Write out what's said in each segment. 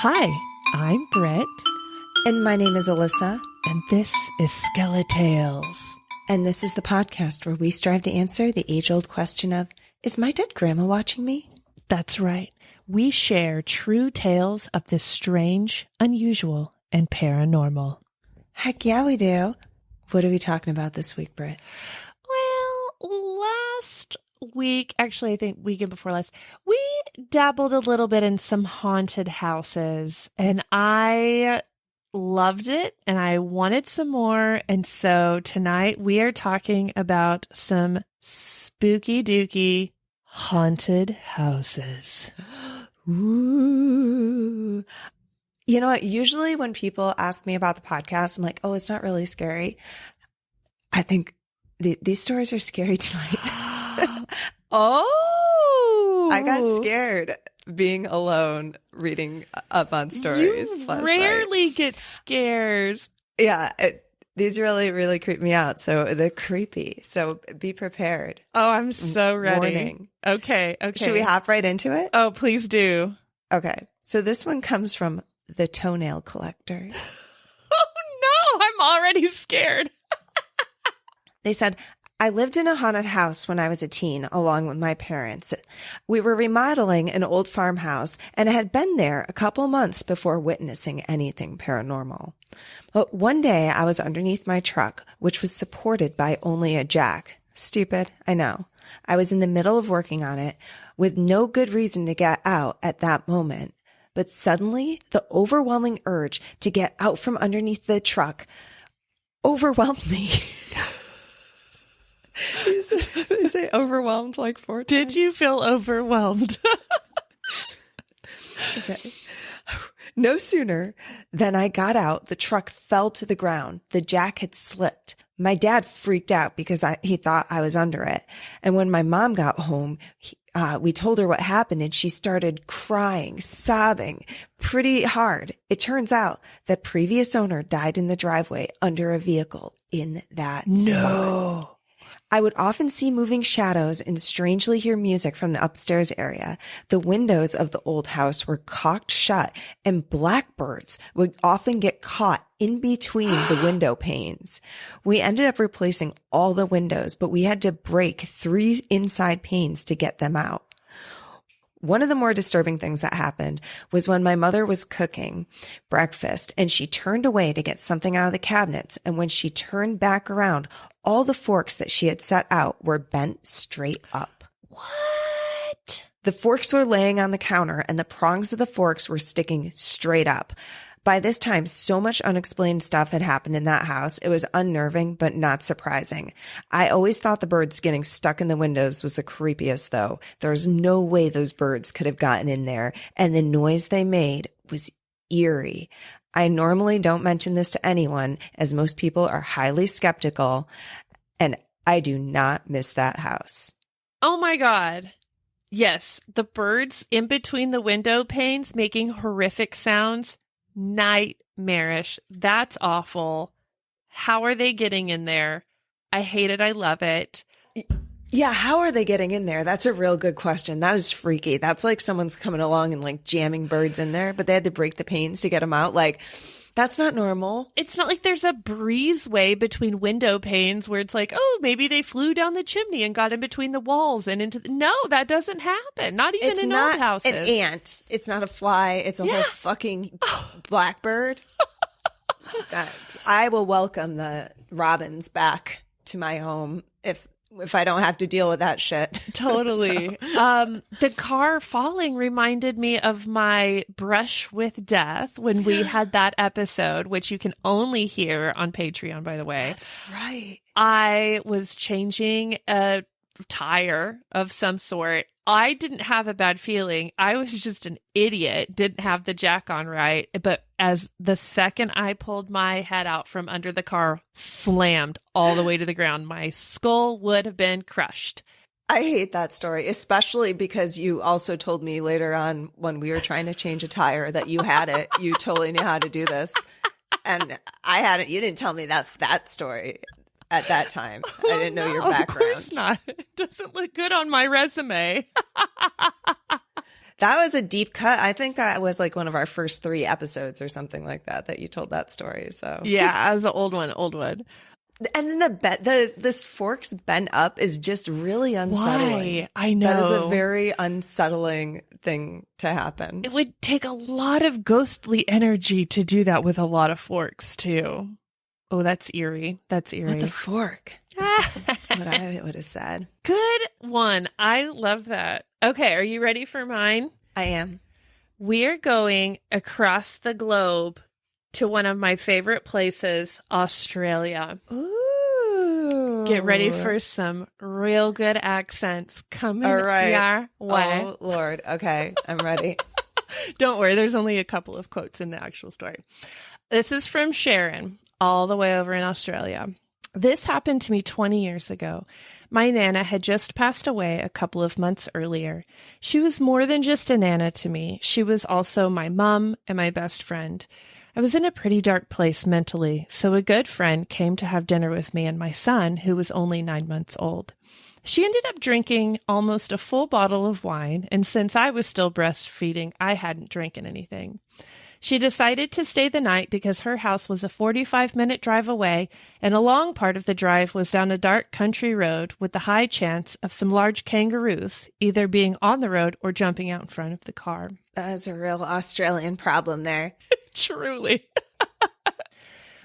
Hi, I'm Britt. And my name is Alissa. And this is SkeleTales. And this is the podcast where we strive to answer the age-old question of, is my dead grandma watching me? That's right. We share true tales of the strange, unusual, and paranormal. Heck yeah, we do. What are we talking about this week, Britt? Well, last week, actually, I think weekend before last, we dabbled a little bit in some haunted houses, and I loved it, and I wanted some more. And so tonight we are talking about some spooky dooky haunted houses. Ooh. You know what? Usually when people ask me about the podcast, I'm like, oh, it's not really scary. I think these stories are scary tonight. Oh! I got scared being alone reading up on stories. You rarely get scares. Yeah, these really, really creep me out. So they're creepy. So be prepared. Oh, I'm so ready. Warning. Okay. Should we hop right into it? Oh, please do. Okay. So this one comes from the Toenail Collector. Oh, no. I'm already scared. They said, I lived in a haunted house when I was a teen, along with my parents. We were remodeling an old farmhouse and had been there a couple months before witnessing anything paranormal. But one day I was underneath my truck, which was supported by only a jack. Stupid, I know. I was in the middle of working on it with no good reason to get out at that moment. But suddenly, the overwhelming urge to get out from underneath the truck overwhelmed me. They say overwhelmed like 4 times. Did you feel overwhelmed? Okay. No sooner than I got out, the truck fell to the ground. The jack had slipped. My dad freaked out because he thought I was under it. And when my mom got home, we told her what happened and she started crying, sobbing pretty hard. It turns out the previous owner died in the driveway under a vehicle in that spot. I would often see moving shadows and strangely hear music from the upstairs area. The windows of the old house were cocked shut and blackbirds would often get caught in between the window panes. We ended up replacing all the windows, but we had to break 3 inside panes to get them out. One of the more disturbing things that happened was when my mother was cooking breakfast and she turned away to get something out of the cabinets. And when she turned back around, all the forks that she had set out were bent straight up. What? The forks were laying on the counter and the prongs of the forks were sticking straight up. By this time, so much unexplained stuff had happened in that house. It was unnerving, but not surprising. I always thought the birds getting stuck in the windows was the creepiest, though. There's no way those birds could have gotten in there, and the noise they made was eerie. I normally don't mention this to anyone, as most people are highly skeptical, and I do not miss that house. Oh my God. Yes, the birds in between the window panes making horrific sounds. Nightmarish. That's awful. How are they getting in there? I hate it. I love it. Yeah, how are they getting in there? That's a real good question. That is freaky. That's like someone's coming along and like jamming birds in there, but they had to break the panes to get them out. Like, that's not normal. It's not like there's a breezeway between window panes where it's like, oh, maybe they flew down the chimney and got in between the walls and into the... No, that doesn't happen. Not even in old houses. It's not an ant. It's not a fly. It's a whole fucking blackbird. I will welcome the robins back to my home if I don't have to deal with that shit. Totally. The car falling reminded me of my brush with death when we had that episode, which you can only hear on Patreon, by the way. That's right. I was changing a tire of some sort. I didn't have a bad feeling. I was just an idiot, didn't have the jack on right. But as the second I pulled my head out from under the car, slammed all the way to the ground, my skull would have been crushed. I hate that story, especially because you also told me later on when we were trying to change a tire that you had it. You totally knew how to do this. And I hadn't, you didn't tell me that story at that time. I didn't know your background. Of course not. It doesn't look good on my resume. That was a deep cut. I think that was like one of our first 3 episodes or something like that you told that story. So Yeah, as an old one, old one. And then this forks bent up is just really unsettling. Why? I know. That is a very unsettling thing to happen. It would take a lot of ghostly energy to do that with a lot of forks, too. Oh, that's eerie. That's eerie. With the fork. That's what I would have said. Good one. I love that. Okay, are you ready for mine? I am. We're going across the globe to one of my favorite places, Australia. Ooh. Get ready for some real good accents coming All right. your way. Oh, Lord. Okay, I'm ready. Don't worry, there's only a couple of quotes in the actual story. This is from Sharon, all the way over in Australia. This happened to me 20 years ago. My Nana had just passed away a couple of months earlier. She was more than just a Nana to me. She was also my mom and my best friend. I was in a pretty dark place mentally, so a good friend came to have dinner with me and my son, who was only 9 months old. She ended up drinking almost a full bottle of wine, and since I was still breastfeeding, I hadn't drinking anything. She decided to stay the night because her house was a 45-minute drive away, and a long part of the drive was down a dark country road with the high chance of some large kangaroos either being on the road or jumping out in front of the car. That is a real Australian problem there. Truly.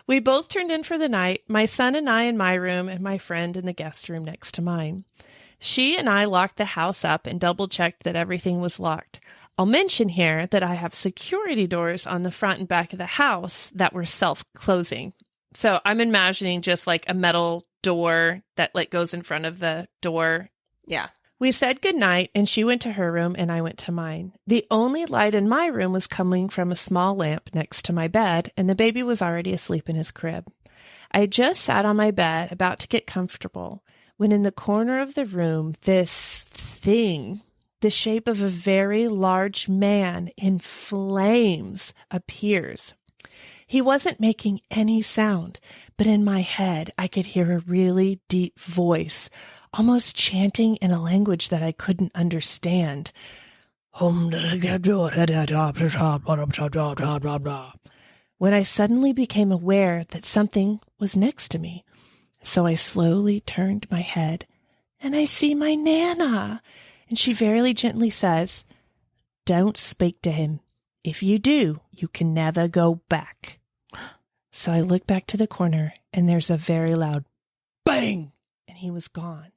We both turned in for the night, my son and I in my room and my friend in the guest room next to mine. She and I locked the house up and double-checked that everything was locked. I'll mention here that I have security doors on the front and back of the house that were self-closing. So I'm imagining just like a metal door that like goes in front of the door. Yeah. We said goodnight and she went to her room and I went to mine. The only light in my room was coming from a small lamp next to my bed, and the baby was already asleep in his crib. I had just sat on my bed about to get comfortable when in the corner of the room, this thing, the shape of a very large man in flames, appears. He wasn't making any sound, but in my head, I could hear a really deep voice, almost chanting in a language that I couldn't understand. When I suddenly became aware that something was next to me. So I slowly turned my head, and I see my Nana. And she very gently says, "Don't speak to him. If you do, you can never go back." So I look back to the corner, and there's a very loud bang, and he was gone,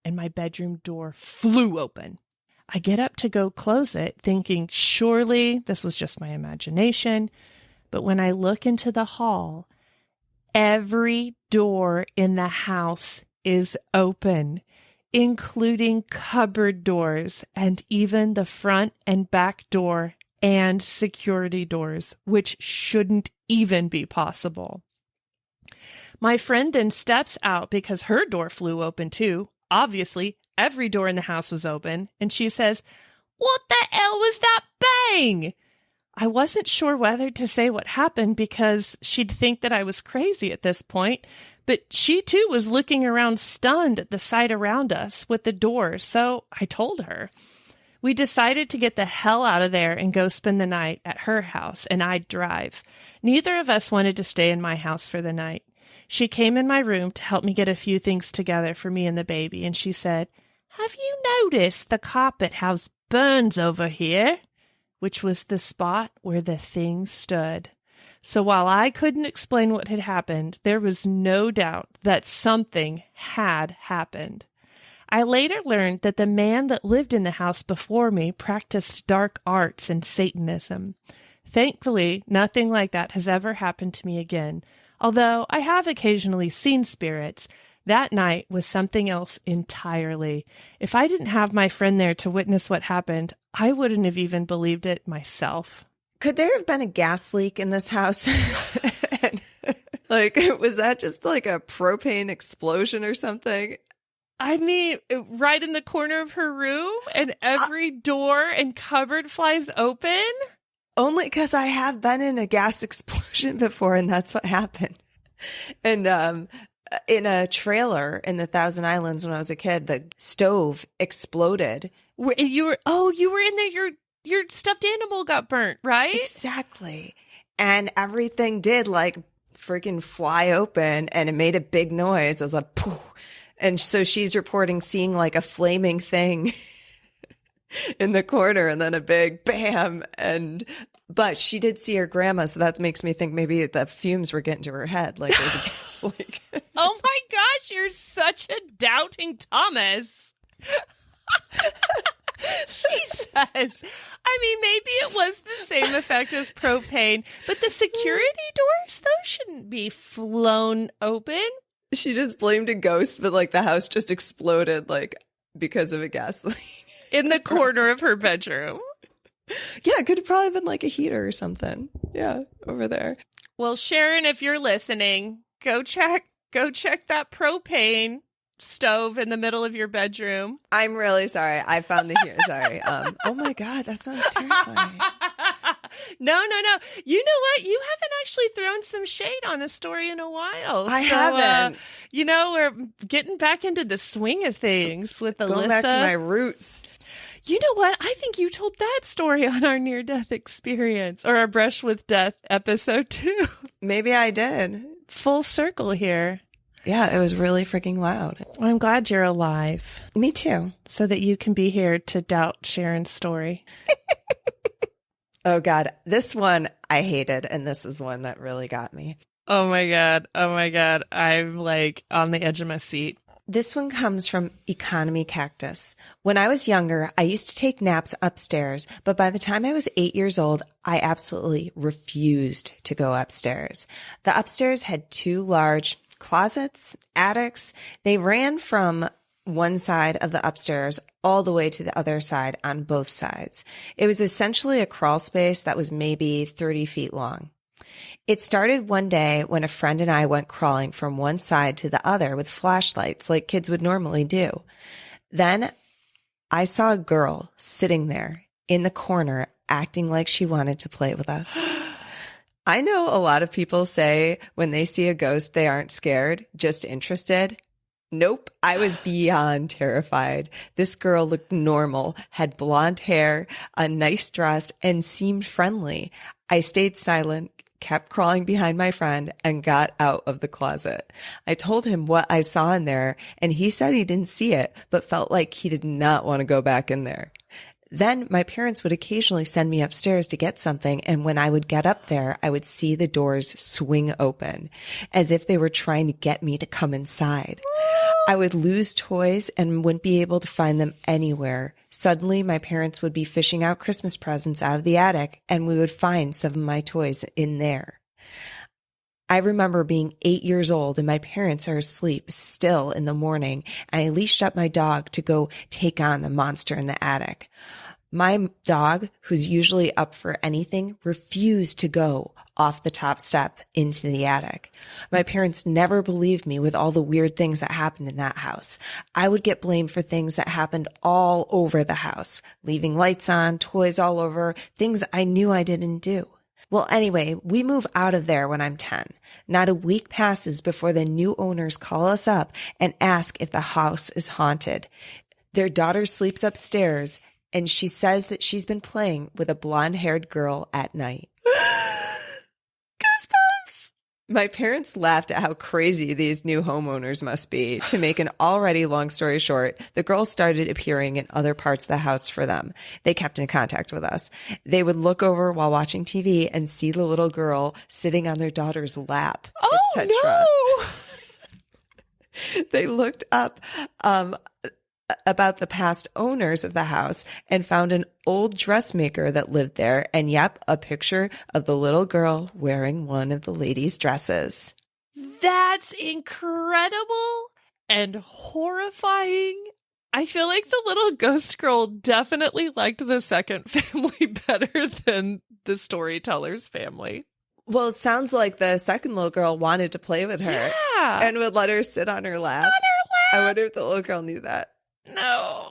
and my bedroom door flew open. I get up to go close it, thinking surely this was just my imagination. But when I look into the hall, every door in the house is open, including cupboard doors and even the front and back door and security doors, which shouldn't even be possible. My friend then steps out because her door flew open too. Obviously, every door in the house was open, and she says, "What the hell was that bang?" I wasn't sure whether to say what happened because she'd think that I was crazy at this point, but she too was looking around stunned at the sight around us with the door, so I told her. We decided to get the hell out of there and go spend the night at her house, and I'd drive. Neither of us wanted to stay in my house for the night. She came in my room to help me get a few things together for me and the baby, and she said, "Have you noticed the carpet has burns over here?" Which was the spot where the thing stood. So while I couldn't explain what had happened, there was no doubt that something had happened. I later learned that the man that lived in the house before me practiced dark arts and Satanism. Thankfully, nothing like that has ever happened to me again. Although I have occasionally seen spirits, that night was something else entirely. If I didn't have my friend there to witness what happened, I wouldn't have even believed it myself. Could there have been a gas leak in this house? And, like, was that just like a propane explosion or something? I mean, right in the corner of her room, and every door and cupboard flies open? Only because I have been in a gas explosion before, and that's what happened. And in a trailer in the Thousand Islands when I was a kid, the stove exploded. You were in there. your stuffed animal got burnt, right? Exactly. And everything did like freaking fly open and it made a big noise. I was like, poof. And so she's reporting seeing like a flaming thing in the corner and then a big bam. But she did see her grandma. So that makes me think maybe the fumes were getting to her head. Like there's a gas leak. Oh my gosh, you're such a doubting Thomas. She says, I mean, maybe it was the same effect as propane, but the security doors, those shouldn't be flown open. She just blamed a ghost, but like the house just exploded like because of a gas leak. In the corner of her bedroom. Yeah, it could have probably been like a heater or something. Yeah, over there. Well, Sharon, if you're listening, go check that propane stove in the middle of your bedroom. I'm really sorry. I found the here. Sorry. Oh my God, that sounds terrifying. No. You know what? You haven't actually thrown some shade on a story in a while. I haven't. We're getting back into the swing of things with Alissa. Going back to my roots. You know what? I think you told that story on our near-death experience or our brush with death episode 2. Maybe I did. Full circle here. Yeah, it was really freaking loud. I'm glad you're alive. Me too. So that you can be here to doubt Sharon's story. Oh God, this one I hated, and this is one that really got me. Oh my God. I'm like on the edge of my seat. This one comes from Economy Cactus. When I was younger, I used to take naps upstairs, but by the time I was 8 years old, I absolutely refused to go upstairs. The upstairs had 2 large closets, attics. They ran from one side of the upstairs all the way to the other side on both sides. It was essentially a crawl space that was maybe 30 feet long. It started one day when a friend and I went crawling from one side to the other with flashlights like kids would normally do. Then I saw a girl sitting there in the corner acting like she wanted to play with us. I know a lot of people say when they see a ghost, they aren't scared, just interested. Nope. I was beyond terrified. This girl looked normal, had blonde hair, a nice dress, and seemed friendly. I stayed silent, kept crawling behind my friend, and got out of the closet. I told him what I saw in there, and he said he didn't see it, but felt like he did not want to go back in there. Then my parents would occasionally send me upstairs to get something, and when I would get up there, I would see the doors swing open, as if they were trying to get me to come inside. I would lose toys and wouldn't be able to find them anywhere. Suddenly, my parents would be fishing out Christmas presents out of the attic, and we would find some of my toys in there. I remember being 8 years old and my parents are asleep still in the morning, and I leashed up my dog to go take on the monster in the attic. My dog, who's usually up for anything, refused to go off the top step into the attic. My parents never believed me with all the weird things that happened in that house. I would get blamed for things that happened all over the house, leaving lights on, toys all over, things I knew I didn't do. Well, anyway, we move out of there when I'm 10. Not a week passes before the new owners call us up and ask if the house is haunted. Their daughter sleeps upstairs, and she says that she's been playing with a blonde-haired girl at night. Goosebumps! My parents laughed at how crazy these new homeowners must be. To make an already long story short, the girl started appearing in other parts of the house for them. They kept in contact with us. They would look over while watching TV and see the little girl sitting on their daughter's lap, etc. Oh, no! They looked up about the past owners of the house and found an old dressmaker that lived there, and yep, a picture of the little girl wearing one of the ladies' dresses. That's incredible and horrifying. I feel like the little ghost girl definitely liked the second family better than the storyteller's family. Well, it sounds like the second little girl wanted to play with her and would let her sit on her lap. I wonder if the little girl knew that. No.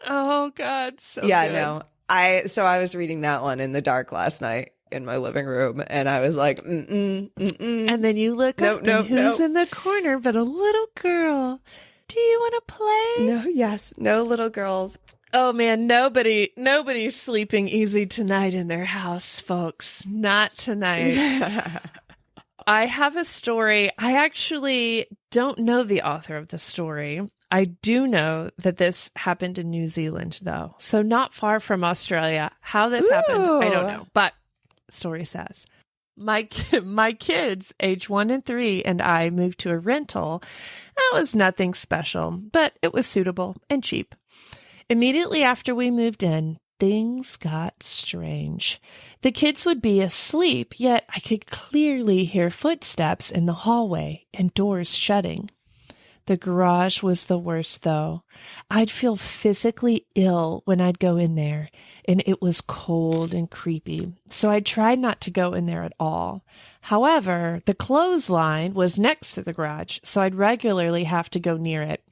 Oh, God. So yeah, good. No. I was reading that one in the dark last night in my living room, and I was like, mm-mm. And then you look up and who's in the corner but a little girl. Do you want to play? No, yes. No little girls. Oh man, nobody's sleeping easy tonight in their house, folks. Not tonight. I have a story. I actually don't know the author of the story. I do know that this happened in New Zealand, though. So not far from Australia. How this happened, I don't know. But story says, my kids, age 1 and 3, and I moved to a rental. That was nothing special, but it was suitable and cheap. Immediately after we moved in, things got strange. The kids would be asleep, yet I could clearly hear footsteps in the hallway and doors shutting. The garage was the worst, though. I'd feel physically ill when I'd go in there, and it was cold and creepy, so I tried not to go in there at all. However, the clothesline was next to the garage, so I'd regularly have to go near it.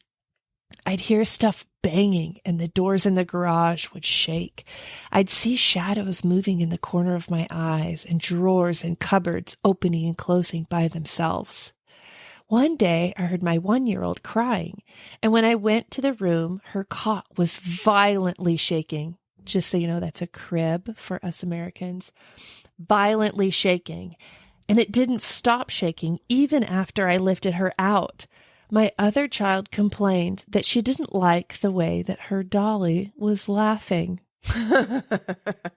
I'd hear stuff banging, and the doors in the garage would shake. I'd see shadows moving in the corner of my eyes, and drawers and cupboards opening and closing by themselves. One day, I heard my 1-year-old crying, and when I went to the room, her cot was violently shaking. Just so you know, that's a crib for us Americans. Violently shaking, and it didn't stop shaking even after I lifted her out. My other child complained that she didn't like the way that her dolly was laughing.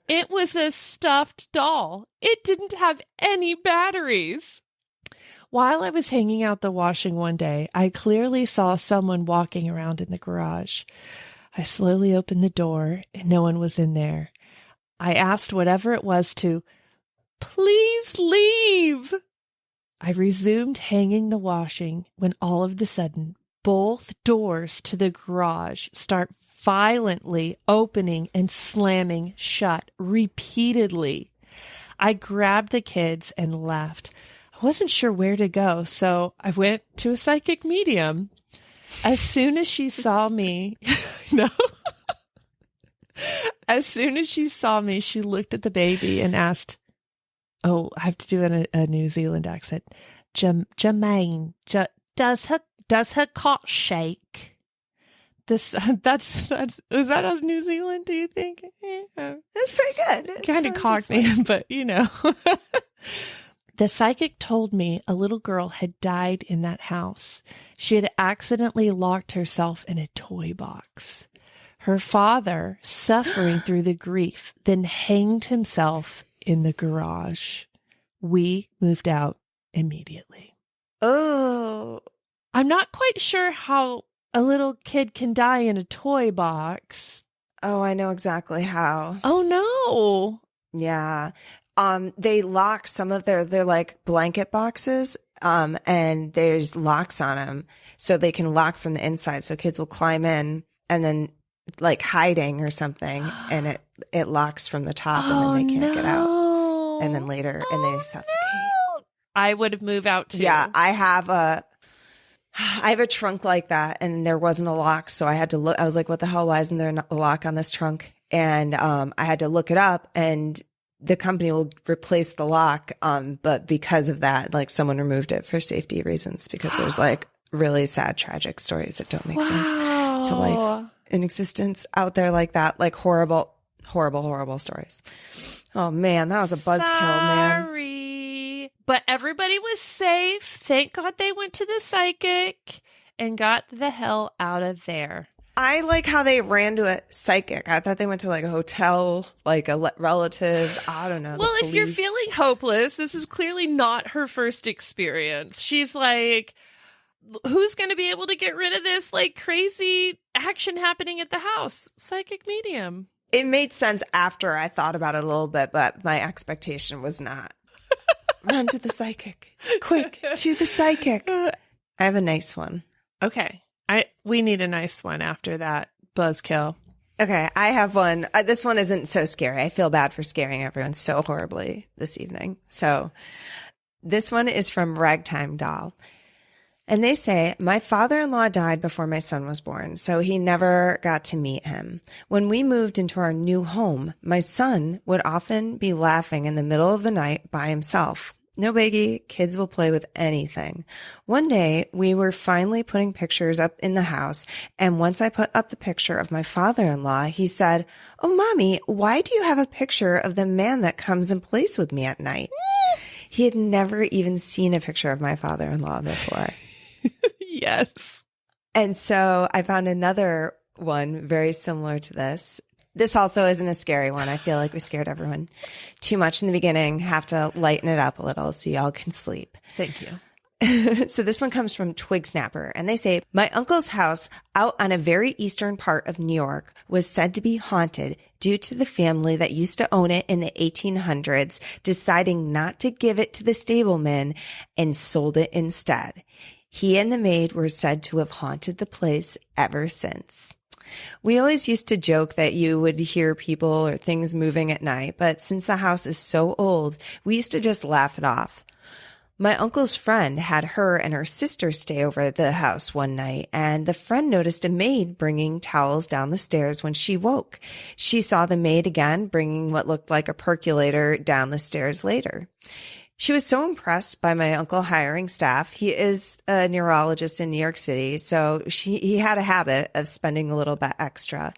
It was a stuffed doll. It didn't have any batteries. While I was hanging out the washing one day, I clearly saw someone walking around in the garage. I slowly opened the door, and no one was in there. I asked whatever it was to, "Please leave." I resumed hanging the washing when all of a sudden, both doors to the garage start violently opening and slamming shut repeatedly. I grabbed the kids and left. I wasn't sure where to go, so I went to a psychic medium. As soon as she saw me, as soon as she saw me, she looked at the baby and asked, oh, I have to do a New Zealand accent. Jermaine, does her cot shake? Is that a New Zealand, do you think? Yeah. That's pretty good. Kind of cockney, but you know. The psychic told me a little girl had died in that house. She had accidentally locked herself in a toy box. Her father, suffering through the grief, then hanged himself in the garage. We moved out immediately. Oh. I'm not quite sure how a little kid can die in a toy box. Oh, I know exactly how. Oh, no. Yeah. They lock some of they're like blanket boxes, and there's locks on them so they can lock from the inside. So kids will climb in and then like hiding or something, and it locks from the top, and then they can't get out. And then later, and they suffocate. No. I would have moved out too. Yeah, I have a trunk like that, and there wasn't a lock, so I had to look. I was like, "What the hell? Why isn't there a lock on this trunk?" And I had to look it up, and the company will replace the lock. But because of that, like someone removed it for safety reasons, because there's like really sad, tragic stories that don't make sense to life in existence out there like that, like horrible, horrible, horrible stories. Oh man, that was a buzzkill, man. Sorry, but everybody was safe. Thank God they went to the psychic and got the hell out of there. I like how they ran to a psychic. I thought they went to like a hotel, like relatives. I don't know. Well, if you're feeling hopeless, this is clearly not her first experience. She's like, who's going to be able to get rid of this like crazy action happening at the house? Psychic medium. It made sense after I thought about it a little bit, but my expectation was not. Run to the psychic. Quick, to the psychic. I have a nice one. Okay. We need a nice one after that buzzkill. Okay, I have one. This one isn't so scary. I feel bad for scaring everyone so horribly this evening. So this one is from Ragtime Doll. And they say, my father-in-law died before my son was born, so he never got to meet him. When we moved into our new home, my son would often be laughing in the middle of the night by himself. No biggie. Kids will play with anything. One day, we were finally putting pictures up in the house, and once I put up the picture of my father-in-law, he said, "Oh, Mommy, why do you have a picture of the man that comes and plays with me at night?" He had never even seen a picture of my father-in-law before. Yes. And so I found another one very similar to this. This also isn't a scary one. I feel like we scared everyone too much in the beginning. Have to lighten it up a little so y'all can sleep. Thank you. So this one comes from Twig Snapper, and they say, my uncle's house out on a very eastern part of New York was said to be haunted due to the family that used to own it in the 1800s deciding not to give it to the stableman and sold it instead. He and the maid were said to have haunted the place ever since. We always used to joke that you would hear people or things moving at night, but since the house is so old, we used to just laugh it off. My uncle's friend had her and her sister stay over at the house one night, and the friend noticed a maid bringing towels down the stairs when she woke. She saw the maid again bringing what looked like a percolator down the stairs later. She was so impressed by my uncle hiring staff. He is a neurologist in New York City, so he had a habit of spending a little bit extra.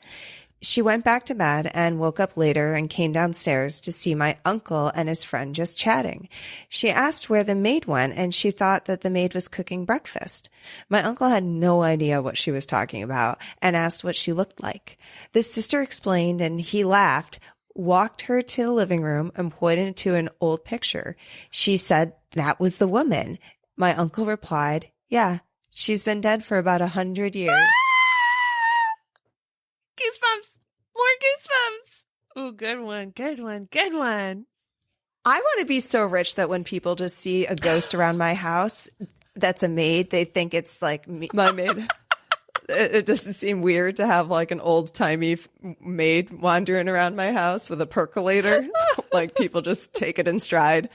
She went back to bed and woke up later and came downstairs to see my uncle and his friend just chatting. She asked where the maid went, and she thought that the maid was cooking breakfast. My uncle had no idea what she was talking about and asked what she looked like. The sister explained, and he laughed, walked her to the living room and pointed to an old picture. She said that was the woman. My uncle replied, "Yeah, she's been dead for about 100 years. Goosebumps. More goosebumps. Ooh, good one. Good one. Good one. I want to be so rich that when people just see a ghost around my house that's a maid, they think it's like me, my maid. It doesn't seem weird to have like an old-timey maid wandering around my house with a percolator. Like people just take it in stride.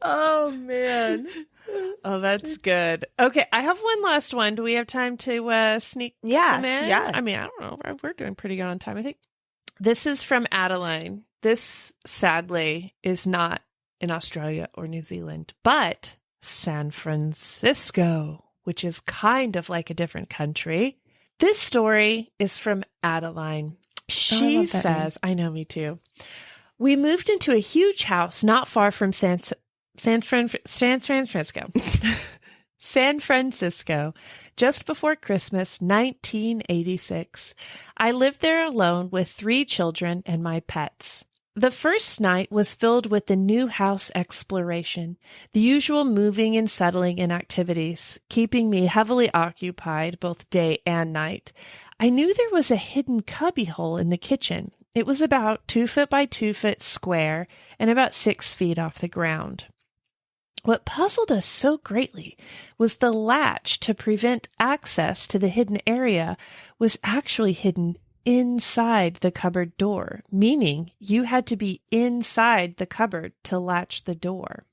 Oh, man. Oh, that's good. Okay, I have one last one. Do we have time to sneak some in? Yeah. I mean, I don't know. We're doing pretty good on time, I think. This is from Adeline. This, sadly, is not in Australia or New Zealand, but San Francisco, which is kind of like a different country. This story is from Adeline. She says, I know, me too. We moved into a huge house not far from San Francisco. San Francisco, just before Christmas, 1986. I lived there alone with 3 children and my pets. The first night was filled with the new house exploration, the usual moving and settling in activities, keeping me heavily occupied both day and night. I knew there was a hidden cubbyhole in the kitchen. It was about 2 foot by 2 foot square and about 6 feet off the ground. What puzzled us so greatly was the latch to prevent access to the hidden area was actually hidden inside the cupboard door, meaning you had to be inside the cupboard to latch the door.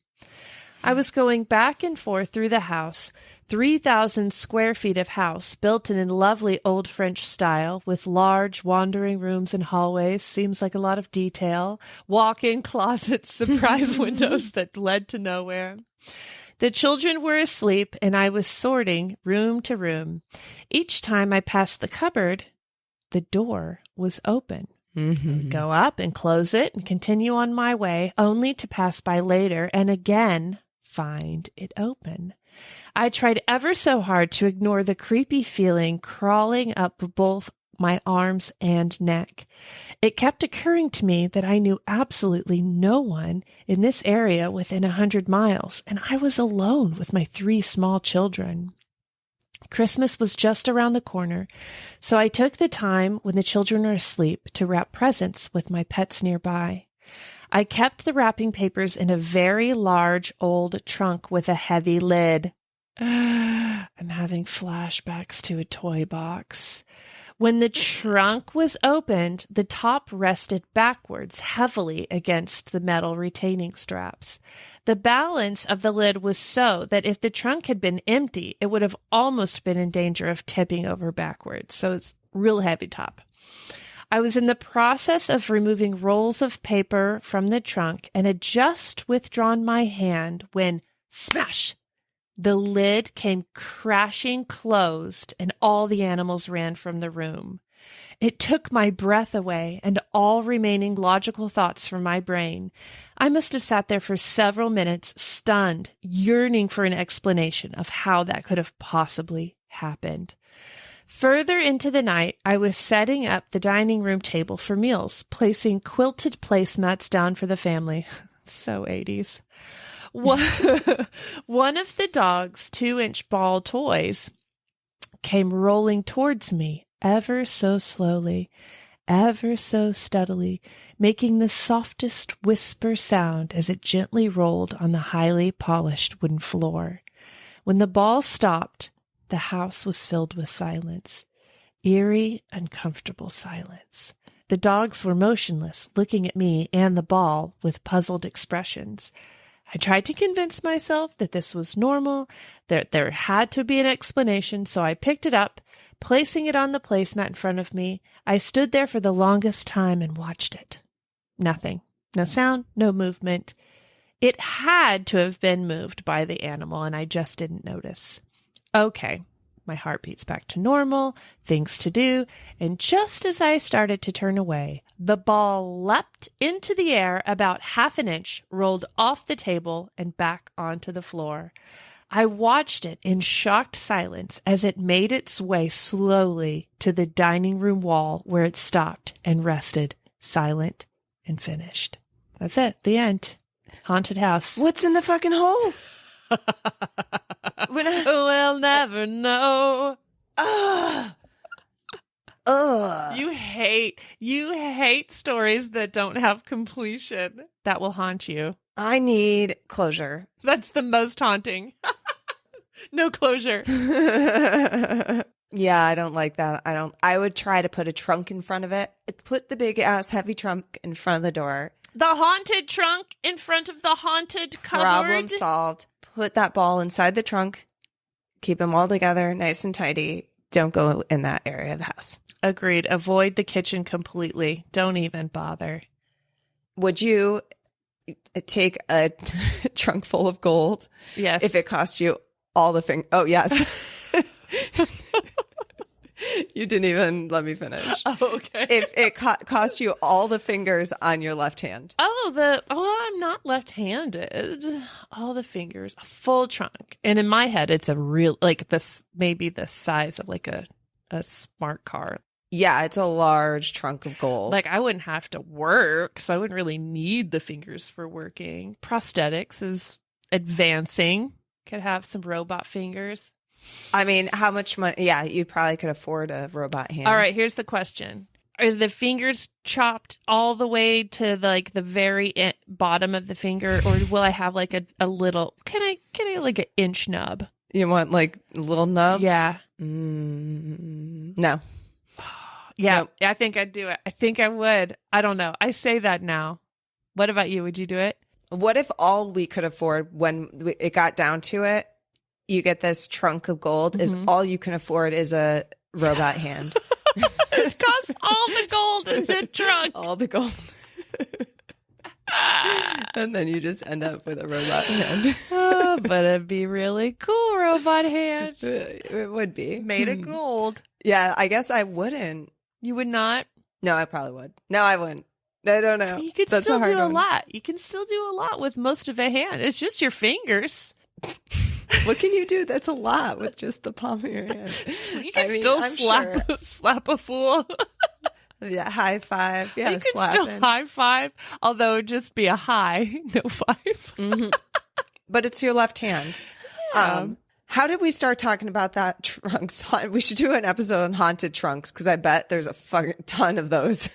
I was going back and forth through the house, 3,000 square feet of house built in a lovely old French style with large wandering rooms and hallways, seems like a lot of detail, walk-in closets, surprise windows that led to nowhere. The children were asleep and I was sorting room to room. Each time I passed the cupboard, the door was open. Mm-hmm. I would go up and close it and continue on my way, only to pass by later and again find it open. I tried ever so hard to ignore the creepy feeling crawling up both my arms and neck. It kept occurring to me that I knew absolutely no one in this area within 100 miles, and I was alone with my 3 small children. Christmas was just around the corner, so I took the time when the children were asleep to wrap presents with my pets nearby. I kept the wrapping papers in a very large old trunk with a heavy lid. I'm having flashbacks to a toy box. When the trunk was opened, the top rested backwards heavily against the metal retaining straps. The balance of the lid was so that if the trunk had been empty, it would have almost been in danger of tipping over backwards. So it's real heavy top. I was in the process of removing rolls of paper from the trunk and had just withdrawn my hand when, smash, the lid came crashing closed and all the animals ran from the room. It took my breath away and all remaining logical thoughts from my brain. I must have sat there for several minutes, stunned, yearning for an explanation of how that could have possibly happened. Further into the night, I was setting up the dining room table for meals, placing quilted placemats down for the family. So 80s. One of the dog's 2-inch ball toys came rolling towards me, ever so slowly, ever so steadily, making the softest whisper sound as it gently rolled on the highly polished wooden floor. When the ball stopped, the house was filled with silence, eerie, uncomfortable silence. The dogs were motionless, looking at me and the ball with puzzled expressions. I tried to convince myself that this was normal, that there had to be an explanation, so I picked it up. Placing it on the placemat in front of me, I stood there for the longest time and watched it. Nothing. No sound, no movement. It had to have been moved by the animal, and I just didn't notice. Okay, my heart beats back to normal, things to do, and just as I started to turn away, the ball leapt into the air about half an inch, rolled off the table, and back onto the floor. I watched it in shocked silence as it made its way slowly to the dining room wall where it stopped and rested, silent and finished. That's it. The end. Haunted house. What's in the fucking hole? We'll never know. Ugh. You hate stories that don't have completion. That will haunt you. I need closure. That's the most haunting. No closure. Yeah, I don't like that. I would try to put a trunk in front of it. Put the big ass heavy trunk in front of the door. The haunted trunk in front of the haunted cupboard. Problem solved. Put that ball inside the trunk. Keep them all together, nice and tidy. Don't go in that area of the house. Agreed. Avoid the kitchen completely. Don't even bother. Would you take a trunk full of gold? Yes. If it cost you all the fingers. Oh, yes. You didn't even let me finish. Oh, okay. If it cost you all the fingers on your left hand. I'm not left-handed. All the fingers, a full trunk. And in my head, it's a real, like this, maybe the size of like a smart car. Yeah, it's a large trunk of gold. Like I wouldn't have to work, so I wouldn't really need the fingers for working. Prosthetics is advancing. Could have some robot fingers. I mean, how much money? Yeah, you probably could afford a robot hand. All right, here's the question. Is the fingers chopped all the way to the very bottom of the finger, or will I have like a little, can I like an inch nub? You want like little nubs? Yeah. No. Yeah, Nope. I think I'd do it. I think I would. I don't know. I say that now. What about you? Would you do it? What if all we could afford when it got down to it, you get this trunk of gold, is all you can afford is a robot hand? It costs all the gold in the trunk. All the gold. And then you just end up with a robot hand. Oh, but it'd be really cool, robot hand. It would be. Made of gold. Yeah, I guess I wouldn't. You would not? No, I probably would. No, I wouldn't. I don't know. You could still do a lot. You can still do a lot with most of a hand. It's just your fingers. What can you do that's a lot with just the palm of your hand? You can slap a fool. Yeah, high five. Yeah, you can still high five, although it would just be a high, no five. But it's your left hand. Yeah. How did we start talking about that trunks? We should do an episode on haunted trunks because I bet there's a fucking ton of those.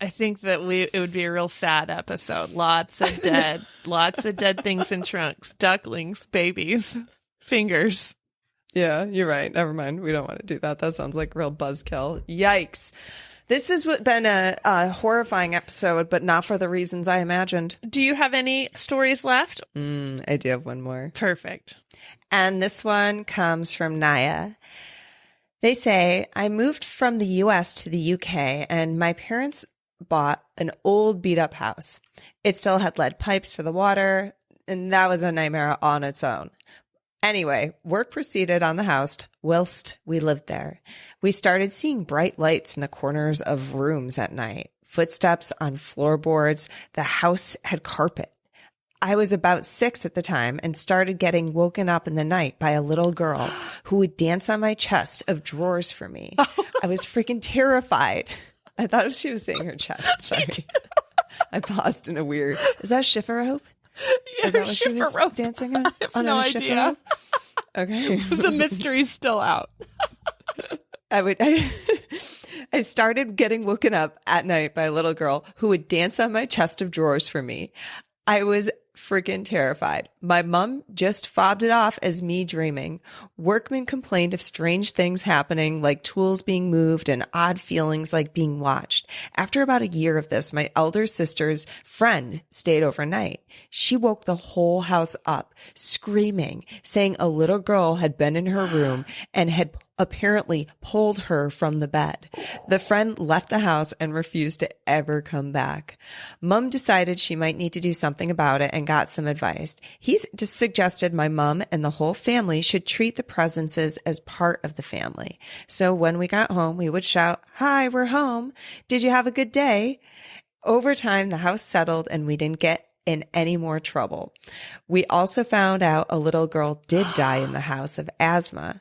I think that it would be a real sad episode. Lots of dead things in trunks, ducklings, babies, fingers. Yeah, you're right. Never mind. We don't want to do that. That sounds like a real buzzkill. Yikes. This has been a horrifying episode, but not for the reasons I imagined. Do you have any stories left? I do have one more. Perfect. And this one comes from Naya. They say, I moved from the US to the UK and my parents bought an old beat up house. It still had lead pipes for the water, and that was a nightmare on its own. Anyway, work proceeded on the house whilst we lived there. We started seeing bright lights in the corners of rooms at night, footsteps on floorboards. The house had carpet. I was about 6 at the time and started getting woken up in the night by a little girl who would dance on my chest of drawers for me. I was freaking terrified. I thought she was saying her chest. Sorry. I paused in a weird. Is that shiffer rope? Is that what she was rope. dancing on? I have no idea. Okay. The mystery's still out. I started getting woken up at night by a little girl who would dance on my chest of drawers for me. I was freaking terrified. My mom just fobbed it off as me dreaming. Workmen complained of strange things happening, like tools being moved and odd feelings like being watched. After about a year of this, my elder sister's friend stayed overnight. She woke the whole house up, screaming, saying a little girl had been in her room and had apparently pulled her from the bed. The friend left the house and refused to ever come back. Mom decided she might need to do something about it and got some advice. He just suggested my mom and the whole family should treat the presences as part of the family. So when we got home, we would shout, "Hi, we're home. Did you have a good day?" Over time, the house settled and we didn't get in any more trouble. We also found out a little girl did die in the house of asthma.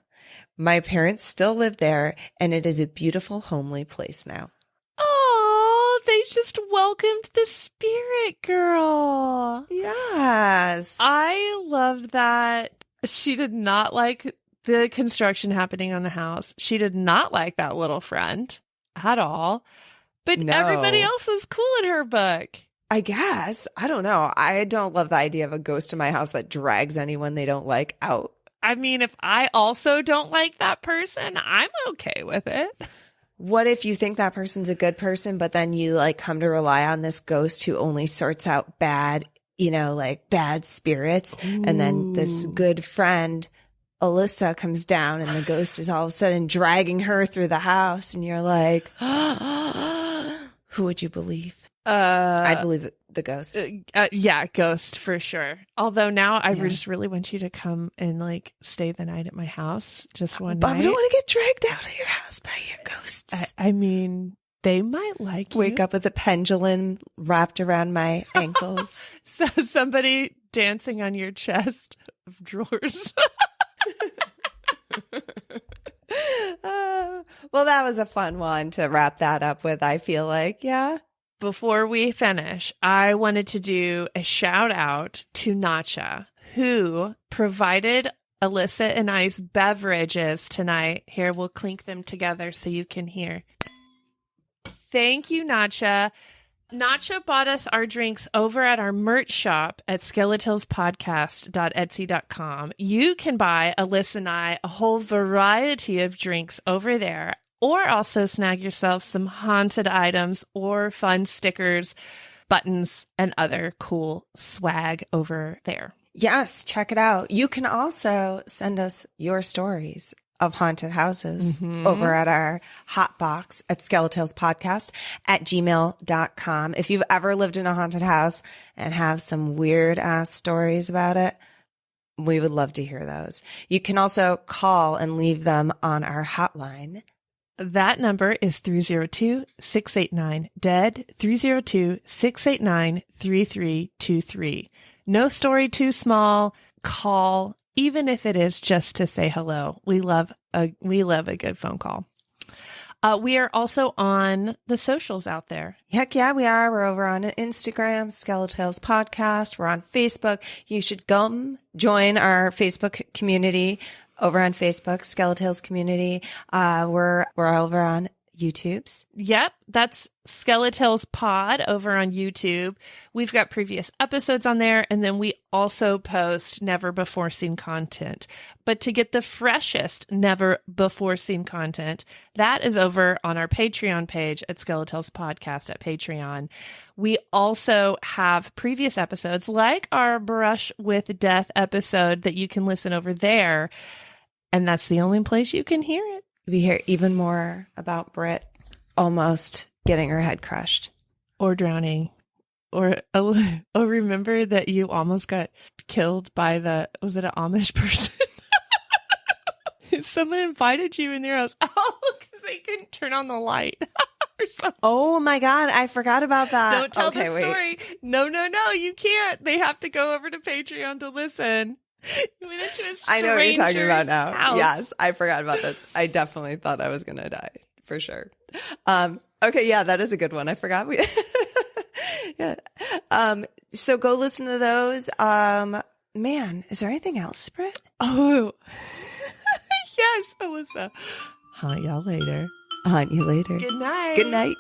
My parents still live there, and it is a beautiful, homely place now. Oh, they just welcomed the spirit girl. Yes. I love that. She did not like the construction happening on the house. She did not like that little friend at all. But No. everybody else is cool in her book. I guess. I don't know. I don't love the idea of a ghost in my house that drags anyone they don't like out. I mean, if I also don't like that person, I'm okay with it. What if you think that person's a good person, but then you like come to rely on this ghost who only sorts out bad, like bad spirits. Ooh. And then this good friend, Alissa, comes down and the ghost is all of a sudden dragging her through the house. And you're like, who would you believe? I'd believe the ghost. Yeah, ghost for sure. Although now I Yeah. just really want you to come and like stay the night at my house, just one But night. I don't want to get dragged out of your house by your ghosts. I mean, they might like you. Wake up with a pendulum wrapped around my ankles. So somebody dancing on your chest of drawers. Well, that was a fun one to wrap that up with, I feel like. Yeah. Before we finish, I wanted to do a shout out to Nacha, who provided Alissa and I's beverages tonight. Here, we'll clink them together so you can hear. Thank you, Nacha. Nacha bought us our drinks over at our merch shop at SkeleTalesPodcast.etsy.com. You can buy Alissa and I a whole variety of drinks over there, or also snag yourself some haunted items or fun stickers, buttons, and other cool swag over there. Yes, check it out. You can also send us your stories of haunted houses over at our hot box at SkeleTalesPodcast@gmail.com. If you've ever lived in a haunted house and have some weird ass stories about it, we would love to hear those. You can also call and leave them on our hotline. That number is 302-689-DEAD, 302-689-3323. No story too small. Call, even if it is just to say hello. We love a good phone call. We are also on the socials out there. Heck yeah, we are. We're over on Instagram, SkeleTales Podcast. We're on Facebook. You should come join our Facebook community over on Facebook, SkeleTales Community. We're over on YouTube's. Yep, that's SkeleTales Pod over on YouTube. We've got previous episodes on there, and then we also post never before seen content. But to get the freshest never before seen content, that is over on our Patreon page at SkeleTales Podcast at Patreon. We also have previous episodes like our Brush with Death episode that you can listen over there. And that's the only place you can hear it. We hear even more about Britt almost getting her head crushed. Or drowning. Or remember that you almost got killed by was it an Amish person? Someone invited you in their house. Oh, because they couldn't turn on the light. Or something. Oh my God, I forgot about that. Don't tell the story. No, you can't. They have to go over to Patreon to listen. You went into a I know what you're talking about now. house. Yes, I forgot about that. I definitely thought I was going to die for sure. Okay, yeah, that is a good one. I forgot. Yeah. So go listen to those. Man, is there anything else, Britt? Oh, yes, Alissa. Hunt y'all later. Hunt you later. Good night. Good night.